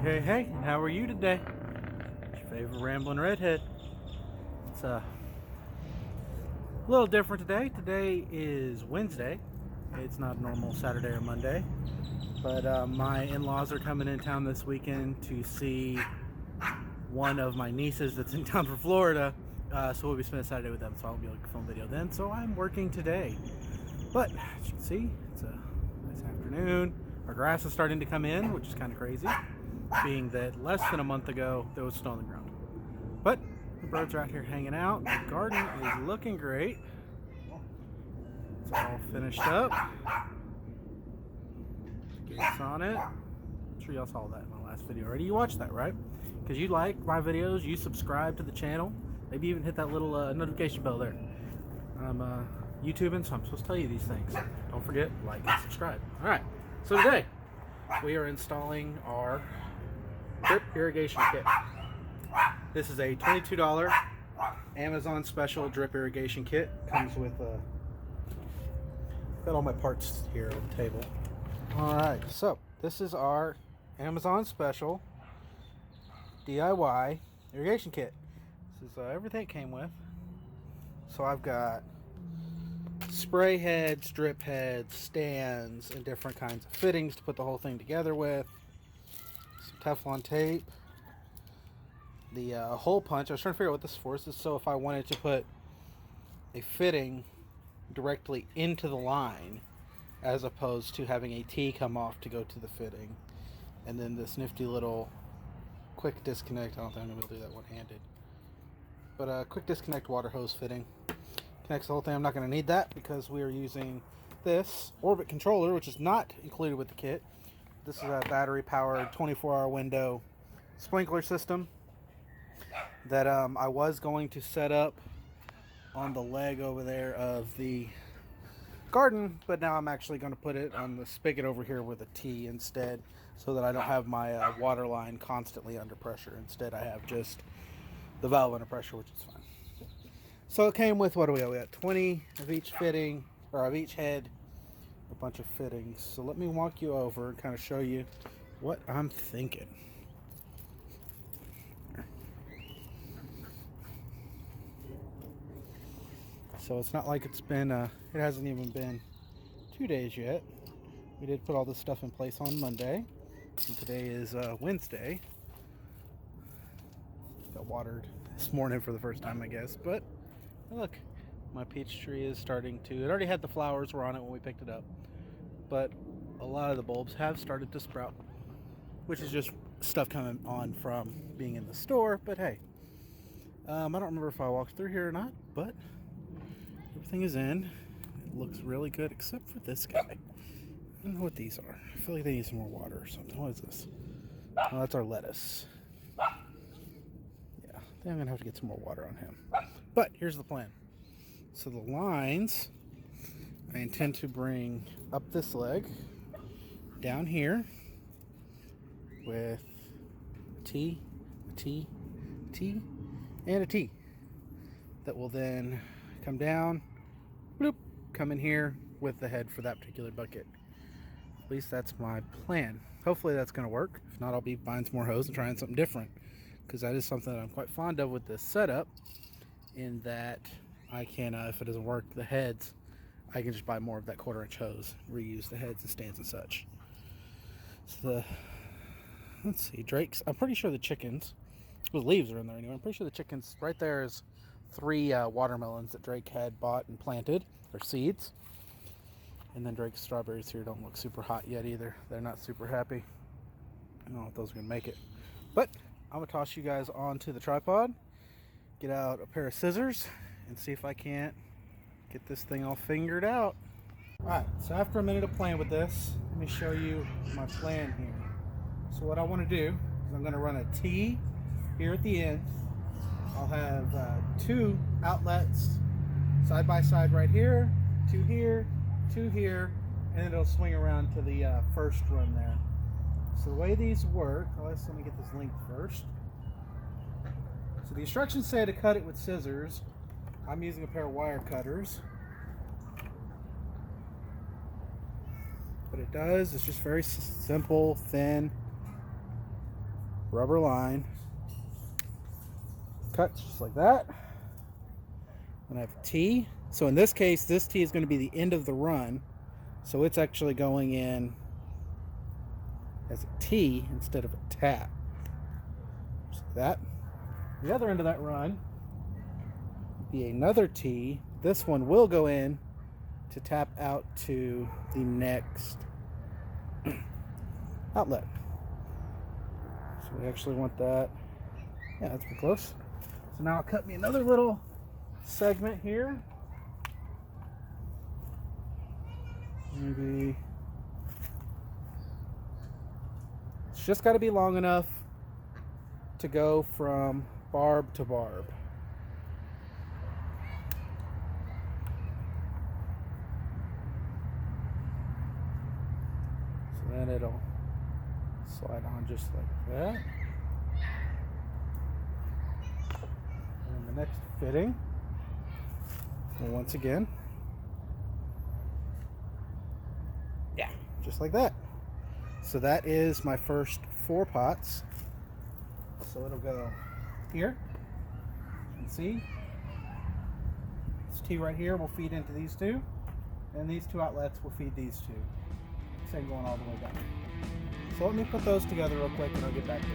Hey, and how are you today? It's your favorite rambling redhead. It's a little different today. Today is Wednesday. It's not normal Saturday or Monday, but my in-laws are coming in town this weekend to see one of my nieces that's in town from Florida. So we'll be spending Saturday with them. So I'll be able to film video then. So I'm working today, but as you can see, it's a nice afternoon. Our grass is starting to come in, which is kind of crazy, being that less than a month ago there was snow on the ground. But the birds are out here hanging out. The garden is looking great. It's all finished up. Gates on it. I'm sure y'all saw that in my last video already. You watched that, right? Because you like my videos, you subscribe to the channel, maybe even hit that little notification bell there. I'm YouTubing, so I'm supposed to tell you these things. Don't forget, like and subscribe. All right. So today we are installing our drip irrigation kit. This is a $22 Amazon special drip irrigation kit. Comes with got all my parts here on the table. All right, so this is our Amazon special DIY irrigation kit. This is everything it came with. So I've got spray heads, drip heads, stands, and different kinds of fittings to put the whole thing together with. Some Teflon tape. The hole punch. I was trying to figure out what this is for. This is so if I wanted to put a fitting directly into the line, as opposed to having a T come off to go to the fitting. And then this nifty little quick disconnect. I don't think I'm going to be able to do that one-handed. But a quick disconnect water hose fitting. Connects the whole thing. I'm not going to need that because we are using this Orbit controller, which is not included with the kit. This is a battery-powered 24-hour window sprinkler system that I was going to set up on the leg over there of the garden, but now I'm actually going to put it on the spigot over here with a T instead, so that I don't have my water line constantly under pressure. Instead, I have just the valve under pressure, which is fine. So it came with, what do we have? We got 20 of each fitting, or of each head, a bunch of fittings. So let me walk you over and kind of show you what I'm thinking. So it's not like it's been, it hasn't even been 2 days yet. We did put all this stuff in place on Monday. And today is Wednesday. Got watered this morning for the first time, I guess. But look, my peach tree is starting to, it already had the flowers were on it when we picked it up. But a lot of the bulbs have started to sprout, which is just stuff coming on from being in the store. But hey, I don't remember if I walked through here or not, but everything is in. It looks really good, except for this guy. I don't know what these are. I feel like they need some more water or something. What is this? Oh, that's our lettuce. Yeah, I think I'm going to have to get some more water on him. But here's the plan. So the lines, I intend to bring up this leg, down here, with a T, a T, T, and a T. That will then come down, bloop, come in here with the head for that particular bucket. At least that's my plan. Hopefully that's going to work. If not, I'll be buying some more hose and trying something different, because that is something that I'm quite fond of with this setup, in that I can, if it doesn't work, the heads, I can just buy more of that 1/4-inch hose, reuse the heads and stands and such. So let's see, Drake's, I'm pretty sure the chickens, the leaves are in there anyway, I'm pretty sure the chickens, right there is 3 watermelons that Drake had bought and planted, or seeds. And then Drake's strawberries here don't look super hot yet either. They're not super happy. I don't know if those are going to make it. But I'm going to toss you guys onto the tripod, get out a pair of scissors, and see if I can't get this thing all fingered out. Alright, so after a minute of playing with this, let me show you my plan here. So what I want to do is I'm going to run a T here at the end. I'll have 2 outlets side by side right here, 2 here, 2 here, and it'll swing around to the first run there. So the way these work, let me get this length first. So the instructions say to cut it with scissors. I'm using a pair of wire cutters. What it does is just very simple, thin rubber line, cut just like that. And I have a T. So in this case, this T is going to be the end of the run. So it's actually going in as a T instead of a tap. Just like that. The other end of that run would be another T. This one will go in to tap out to the next outlet. So we actually want that. Yeah, that's pretty close. So now I'll cut me another little segment here. Maybe it's just got to be long enough to go from barb to barb. So then it'll slide on just like that. And the next fitting, and once again, yeah, just like that. So that is my first 4 pots. So it'll go here. You can see this T right here will feed into these 2, and these 2 outlets will feed these 2. Same going all the way down. So let me put those together real quick and I'll get back to you.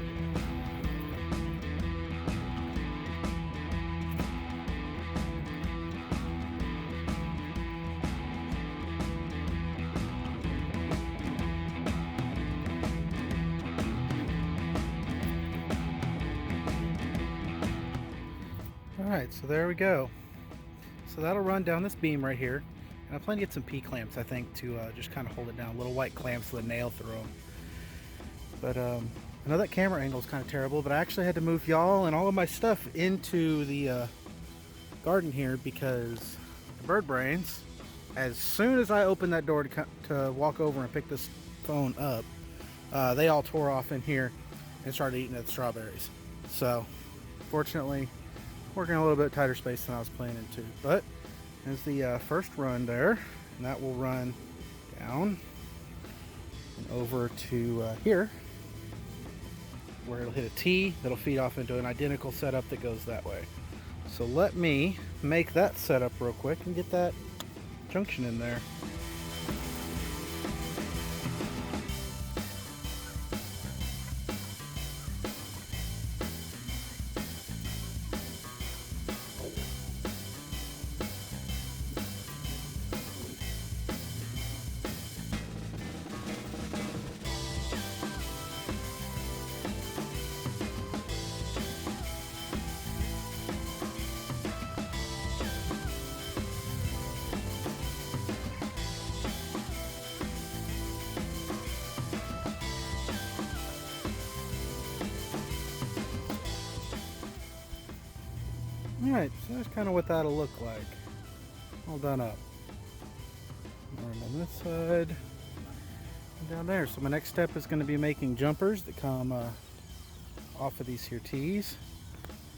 Alright, so there we go. So that'll run down this beam right here. And I plan to get some P-clamps, I think, to just kind of hold it down. Little white clamps with a nail through them. But I know that camera angle is kind of terrible, but I actually had to move y'all and all of my stuff into the garden here because the bird brains, as soon as I opened that door to walk over and pick this phone up, they all tore off in here and started eating at the strawberries. So, fortunately, working a little bit tighter space than I was planning to. But there's the first run there, and that will run down and over to here, where it'll hit a T that'll feed off into an identical setup that goes that way. So let me make that setup real quick and get that junction in there. Alright, so that's kind of what that'll look like. All done up. Arm on this side. And down there. So my next step is going to be making jumpers that come off of these here tees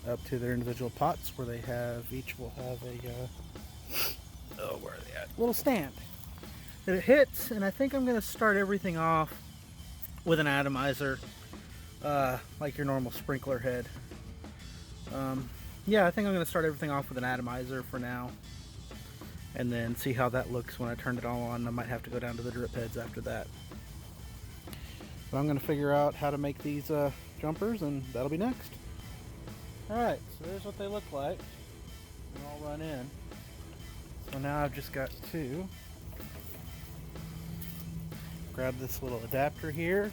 up to their individual pots where they have, each will have a, where are they at? Little stand that it hits, and I think I'm going to start everything off with an atomizer, like your normal sprinkler head. Yeah, I think I'm going to start everything off with an atomizer for now, and then see how that looks when I turn it all on. I might have to go down to the drip heads after that. But I'm going to figure out how to make these jumpers, and that'll be next. Alright, so there's what they look like. They all run in. So now I've just got to grab this little adapter here,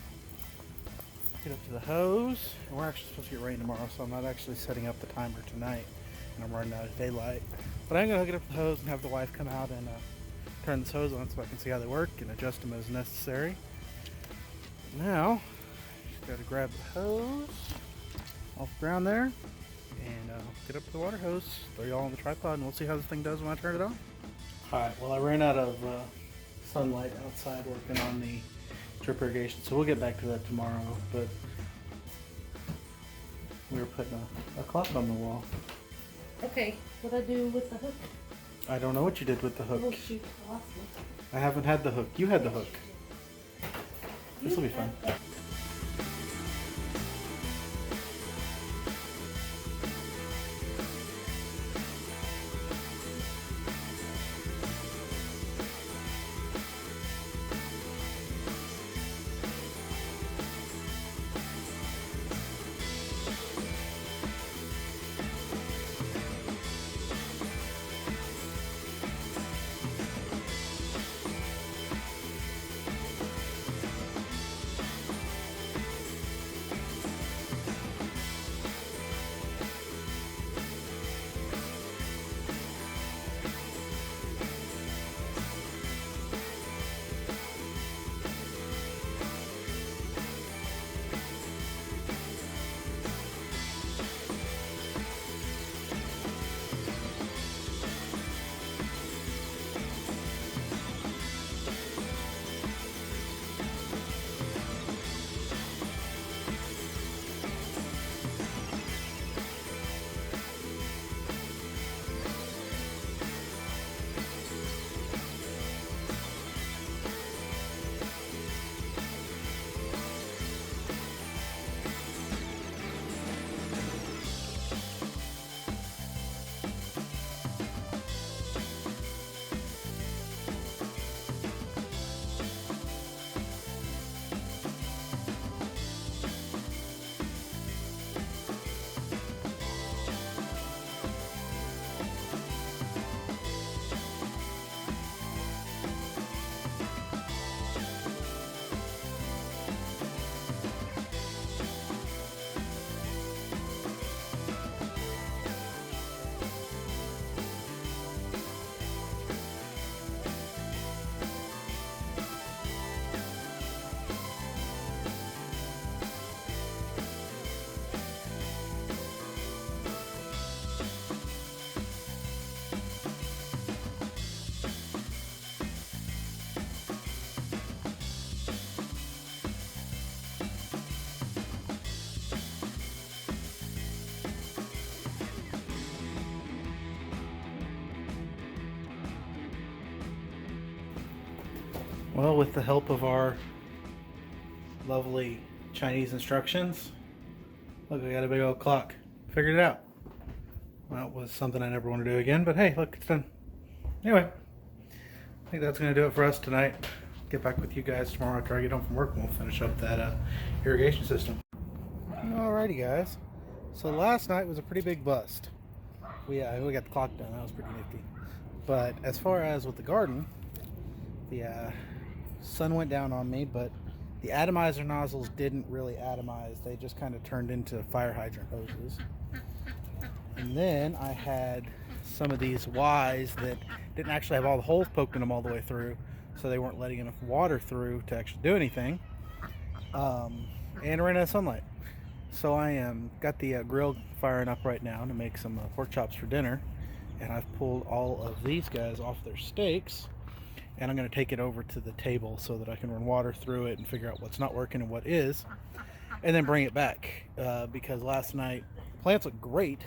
get up to the hose, and we're actually supposed to get rain tomorrow, so I'm not actually setting up the timer tonight, and I'm running out of daylight. But I'm going to hook it up to the hose and have the wife come out and turn this hose on so I can see how they work and adjust them as necessary. Now, just got to grab the hose off the ground there, and get up to the water hose, throw you all on the tripod, and we'll see how this thing does when I turn it on. Alright, well I ran out of sunlight outside working on the drip irrigation, so we'll get back to that tomorrow, but we were putting a clock on the wall. Okay, what'd I do with the hook? I don't know what you did with the hook. Oh shoot, I lost it. I haven't had the hook. You had the hook. This will be fun. Well, with the help of our lovely Chinese instructions, look, we got a big old clock. Figured it out. Well, it was something I never want to do again, but hey, look, it's done. Anyway, I think that's going to do it for us tonight. Get back with you guys tomorrow after I get home from work and we'll finish up that irrigation system. Alrighty, guys. So last night was a pretty big bust. We got the clock done. That was pretty nifty. But as far as with the garden, the sun went down on me, but the atomizer nozzles didn't really atomize. They just kind of turned into fire hydrant hoses. And then I had some of these Ys that didn't actually have all the holes poked in them all the way through, so they weren't letting enough water through to actually do anything. And ran out of sunlight. So I got the grill firing up right now to make some pork chops for dinner. And I've pulled all of these guys off their stakes. And I'm going to take it over to the table so that I can run water through it and figure out what's not working and what is. And then bring it back. Because last night, plants look great.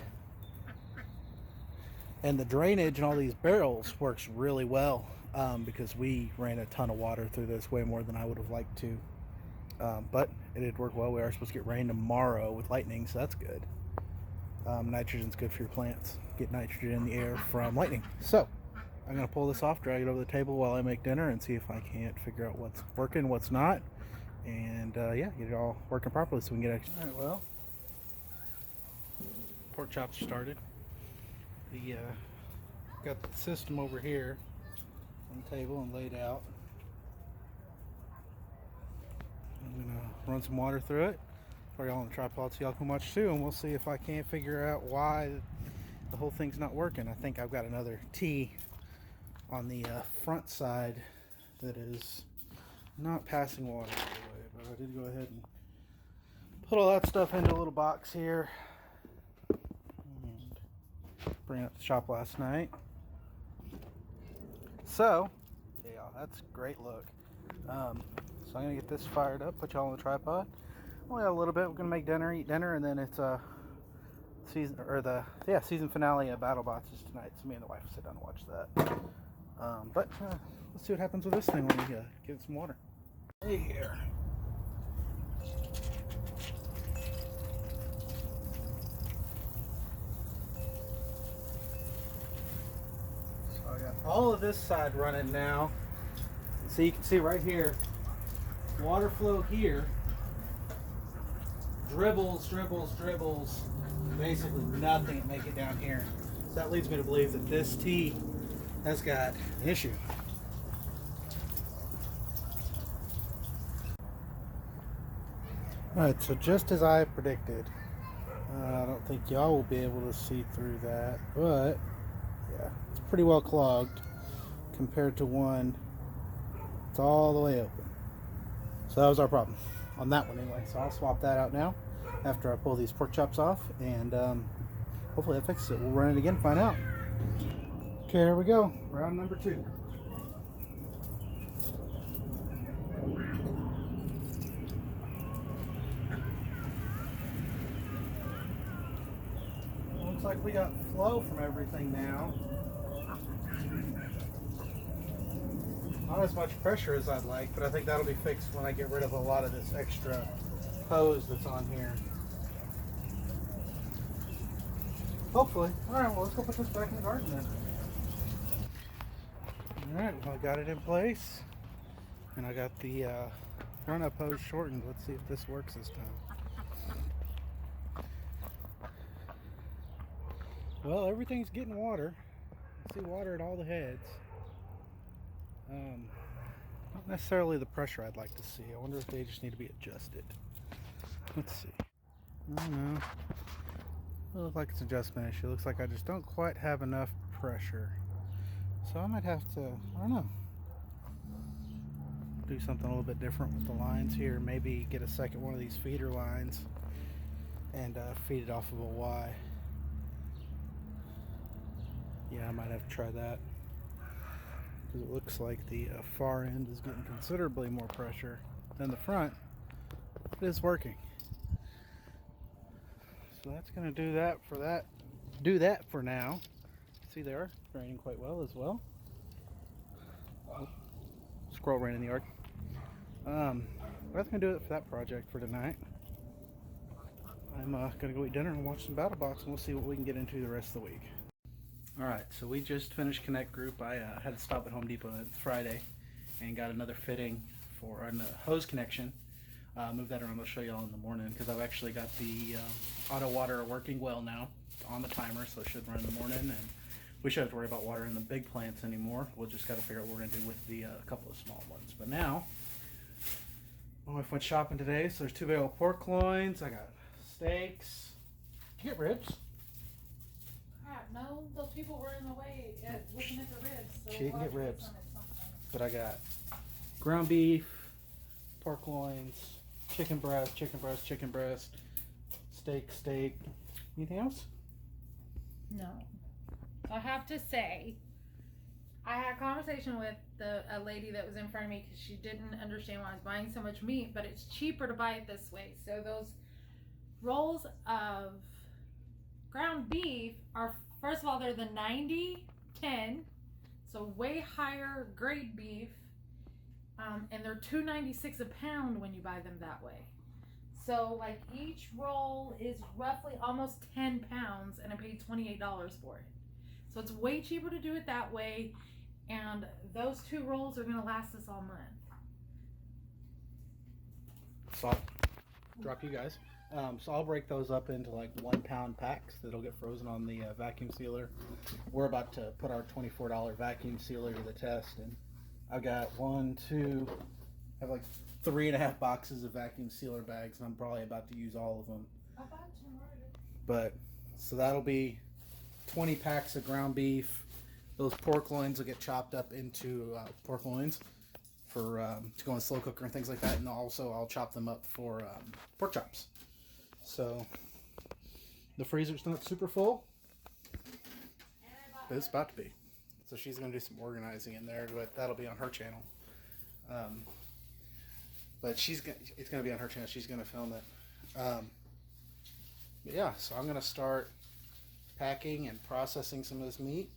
And the drainage and all these barrels works really well. Because we ran a ton of water through this, way more than I would have liked to. But it did work well. We are supposed to get rain tomorrow with lightning, so that's good. Nitrogen's good for your plants. Get nitrogen in the air from lightning. So I'm going to pull this off, drag it over the table while I make dinner and see if I can't figure out what's working, what's not. And yeah, get it all working properly so we can get extra. Alright, well, pork chops are started. Got the system over here on the table and laid out. I'm gonna run some water through it for y'all on the tripod so y'all can watch too, and we'll see if I can't figure out why the whole thing's not working. I think I've got another T on the front side that is not passing water all the way, but I did go ahead and put all that stuff into a little box here and bring it up to the shop last night. So yeah, that's a great look. So I'm gonna get this fired up, put y'all on the tripod. Only a little bit. We're gonna make dinner, eat dinner, and then it's season finale of BattleBots is tonight. So me and the wife will sit down and watch that. But let's see what happens with this thing when we give it some water. Hey here. So I got all of this side running now. So you can see right here, water flow here dribbles, basically nothing to make it down here. So that leads me to believe that this T has got an issue. Alright, so just as I predicted, I don't think y'all will be able to see through that, but yeah, it's pretty well clogged compared to one. It's all the way open. So that was our problem on that one anyway. So I'll swap that out now after I pull these pork chops off, and hopefully that fixes it. We'll run it again, find out. Okay, here we go. Round number 2. Looks like we got flow from everything now. Not as much pressure as I'd like, but I think that'll be fixed when I get rid of a lot of this extra hose that's on here. Hopefully. Alright, well let's go put this back in the garden then. Alright, well I got it in place. And I got the run-up hose shortened. Let's see if this works this time. Well, everything's getting water. I see water at all the heads. Not necessarily the pressure I'd like to see. I wonder if they just need to be adjusted. Let's see. I don't know. It looks like it's an adjustment issue. It looks like I just don't quite have enough pressure. So I might have to, I don't know, do something a little bit different with the lines here. Maybe get a second one of these feeder lines and feed it off of a Y. Yeah, I might have to try that. Because it looks like the far end is getting considerably more pressure than the front. It is working. So that's going to do that for that. Do that for now. See, they are draining quite well as well. squirrel ran in the yard. That's gonna do it for that project for tonight. I'm gonna go eat dinner and watch some Battle Box, and we'll see what we can get into the rest of the week. All right, so we just finished Connect Group. I had to stop at Home Depot on Friday and got another fitting for a hose connection. Move that around. I'll show you all in the morning because I've actually got the auto water working well now on the timer, so it should run in the morning, and we shouldn't have to worry about watering the big plants anymore. We'll just got to figure out what we're gonna do with the couple of small ones. But now, my wife went shopping today, so there's 2 big old pork loins. I got steaks. Did you get ribs? Crap, no, those people were in the way looking at the ribs. So She didn't we'll get have to ribs. some at some point. But I got ground beef, pork loins, chicken breast, steak. Anything else? No. So I have to say, I had a conversation with a lady that was in front of me because she didn't understand why I was buying so much meat, but it's cheaper to buy it this way. So those rolls of ground beef are, first of all, they're the 90-10, so way higher grade beef, and they're $2.96 a pound when you buy them that way. So like each roll is roughly almost 10 pounds, and I paid $28 for it. So it's way cheaper to do it that way, and those 2 rolls are gonna last us all month. So I'll drop you guys. So I'll break those up into like 1 pound packs that'll get frozen on the vacuum sealer. We're about to put our $24 vacuum sealer to the test, and I've got 1, 2, I have like 3.5 boxes of vacuum sealer bags, and I'm probably about to use all of them. I bought some already. But so that'll be 20 packs of ground beef. Those pork loins will get chopped up into pork loins for to go in a slow cooker and things like that, and also I'll chop them up for pork chops. So the freezer's not super full, but it's about to be. So she's gonna do some organizing in there, but that'll be on her channel. But it's gonna be on her channel. She's gonna film it. But yeah, so I'm gonna start packing and processing some of this meat,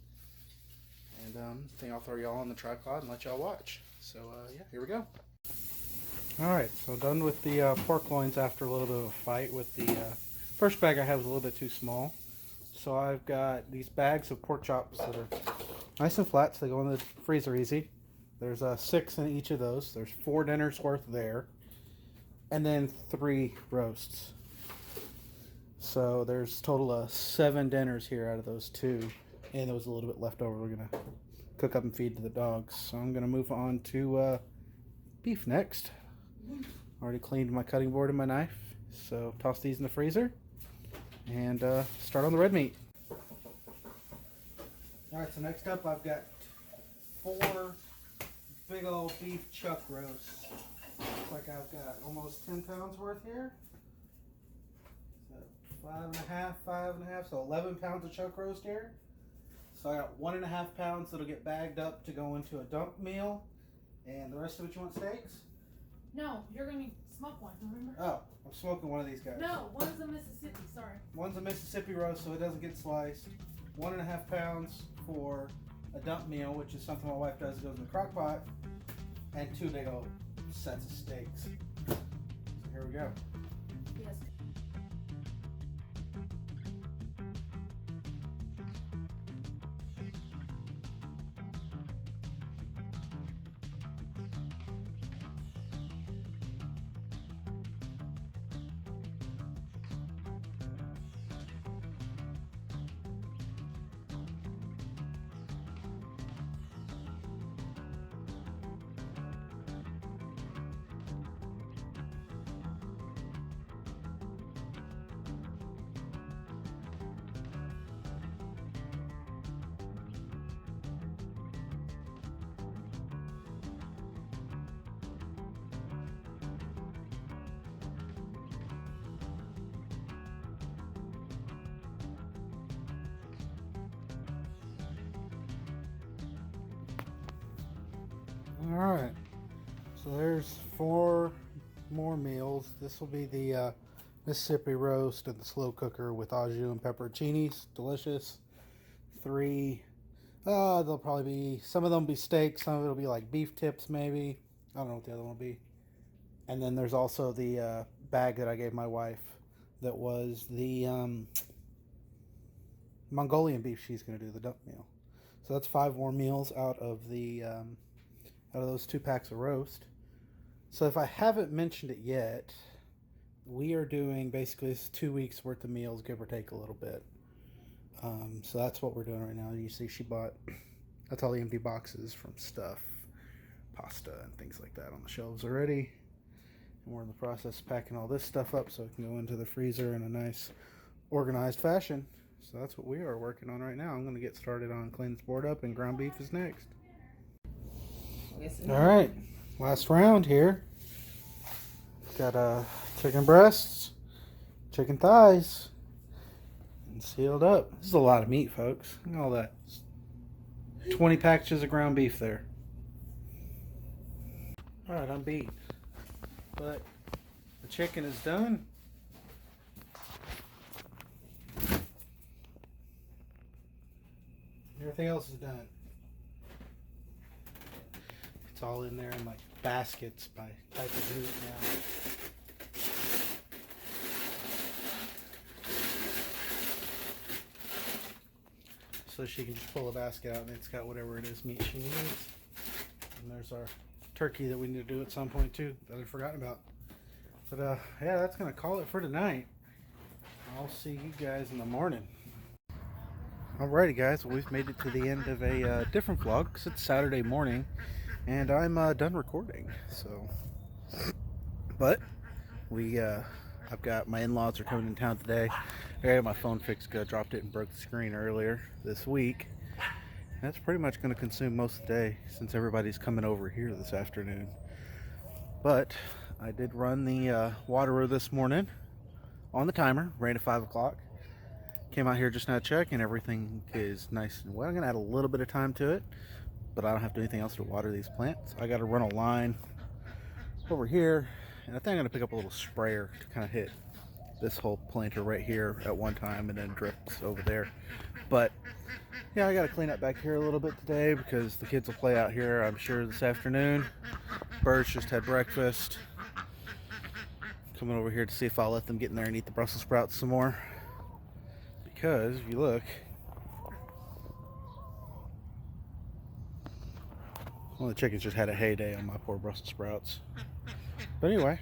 and I think I'll throw y'all on the tripod and let y'all watch. So yeah, here we go. Alright, so done with the pork loins after a little bit of a fight with the first bag I had was a little bit too small. So I've got these bags of pork chops that are nice and flat, so they go in the freezer easy. There's 6 in each of those. There's 4 dinners worth there, and then 3 roasts. So there's a total of 7 dinners here out of those 2, and there was a little bit left over. We're gonna cook up and feed to the dogs. So I'm gonna move on to beef next. Already cleaned my cutting board and my knife, so toss these in the freezer and start on the red meat. Alright, so next up I've got 4 big old beef chuck roasts. Looks like I've got almost 10 pounds worth here. So 5.5, so 11 pounds of chuck roast here. So I got 1.5 pounds that'll get bagged up to go into a dump meal, and the rest of it you want steaks? No, you're gonna smoke one, remember? Oh, I'm smoking one of these guys. No, one's a Mississippi, sorry. One's a Mississippi roast, so it doesn't get sliced. 1.5 pounds for a dump meal, which is something my wife does. It goes in the crock pot, and 2 big old sets of steaks. So here we go. Yes. Alright, so there's 4 more meals. This will be the Mississippi roast in the slow cooker with au jus and pepperoncinis. Delicious. 3 They'll probably be, some of them will be steak, some of it will be like beef tips maybe. I don't know what the other one will be. And then there's also the bag that I gave my wife that was the Mongolian beef she's going to do, the dump meal. So that's 5 more meals out of those 2 packs of roast. So if I haven't mentioned it yet, we are doing basically 2 weeks worth of meals, give or take a little bit. So that's what we're doing right now. You see, she bought, that's all the empty boxes from stuff, pasta and things like that on the shelves already. And we're in the process of packing all this stuff up so it can go into the freezer in a nice organized fashion. So that's what we are working on right now. I'm going to get started on cleaning this board up, and ground beef is next. All right, last round here. Got chicken breasts, chicken thighs, and sealed up. This is a lot of meat, folks. Look at all that. 20 packages of ground beef there. All right, I'm beat. But the chicken is done. Everything else is done. It's all in there in like baskets by type of meat now. So she can just pull a basket out and it's got whatever it is meat she needs. And there's our turkey that we need to do at some point too that I'd forgotten about. But yeah, that's gonna call it for tonight. I'll see you guys in the morning. Alrighty guys, well, we've made it to the end of a different vlog because it's Saturday morning and I'm done recording. So, but I've got my in-laws are coming in town today. I got my phone fixed good, dropped it and broke the screen earlier this week. That's pretty much going to consume most of the day since everybody's coming over here this afternoon. But I did run the waterer this morning on the timer, ran at 5 o'clock. Came out here just now to check and everything is nice and wet. I'm going to add a little bit of time to it, but I don't have to do anything else to water these plants. I got to run a line over here, and I think I'm going to pick up a little sprayer to kind of hit this whole planter right here at one time and then drips over there. But yeah, I got to clean up back here a little bit today because the kids will play out here, I'm sure, this afternoon. Birds just had breakfast. Coming over here to see if I'll let them get in there and eat the Brussels sprouts some more. Because if you look, well, the chickens just had a heyday on my poor Brussels sprouts. But anyway,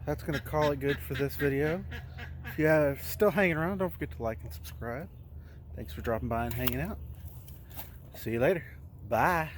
that's going to call it good for this video. If you're still hanging around, don't forget to like and subscribe. Thanks for dropping by and hanging out. See you later. Bye.